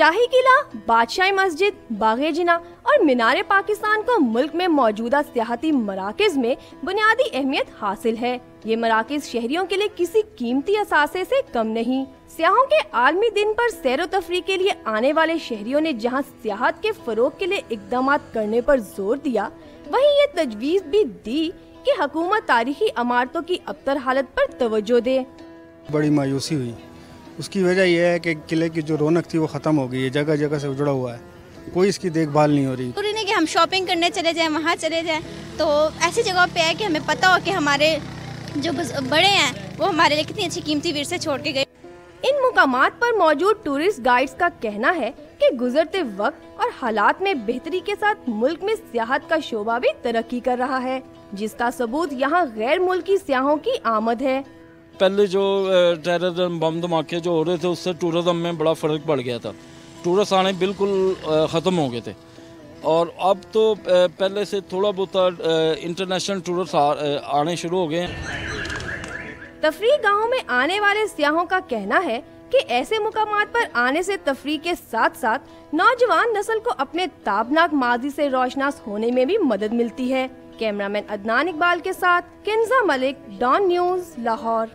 شاہی قلعہ، بادشاہی مسجد، باغ جناح اور مینار پاکستان کو ملک میں موجودہ سیاحتی مراکز میں بنیادی اہمیت حاصل ہے۔ یہ مراکز شہریوں کے لیے کسی قیمتی اثاثے سے کم نہیں۔ سیاحوں کے عالمی دن پر سیر و تفریح کے لیے آنے والے شہریوں نے جہاں سیاحت کے فروغ کے لیے اقدامات کرنے پر زور دیا، وہیں یہ تجویز بھی دی کہ حکومت تاریخی عمارتوں کی ابتر حالت پر توجہ دے۔ بڑی مایوسی ہوئی، اس کی وجہ یہ ہے کہ قلعے کی جو رونق تھی وہ ختم ہو گئی ہے، جگہ جگہ سے اجڑا ہوا ہے، کوئی اس کی دیکھ بھال نہیں ہو رہی۔ ضروری نہیں کہ ہم شاپنگ کرنے چلے جائیں، وہاں چلے جائیں، تو ایسی جگہ پہ ہے کہ ہمیں پتہ ہو کہ ہمارے جو بڑے ہیں وہ ہمارے لیے کتنی اچھی قیمتی ورثے چھوڑ کے گئے۔ ان مقامات پر موجود ٹورسٹ گائیڈز کا کہنا ہے کہ گزرتے وقت اور حالات میں بہتری کے ساتھ ملک میں سیاحت کا شعبہ بھی ترقی کر رہا ہے، جس کا ثبوت یہاں غیر ملکی سیاحوں کی آمد ہے۔ پہلے جو ٹیررزم بم دھماکے جو ہو رہے تھے اس سے ٹورزم میں بڑا فرق پڑ گیا تھا، ٹورسٹ آنے بالکل ختم ہو گئے تھے، اور اب تو پہلے سے تھوڑا بہت انٹرنیشنل ٹورسٹ آنے شروع ہو گئے ہیں۔ تفریح گاہوں میں آنے والے سیاحوں کا کہنا ہے کہ ایسے مقامات پر آنے سے تفریح کے ساتھ ساتھ نوجوان نسل کو اپنے تابناک ماضی سے روشناس ہونے میں بھی مدد ملتی ہے۔ کیمرہ مین عدنان اقبال کے ساتھ کنزہ ملک، ڈان نیوز، لاہور۔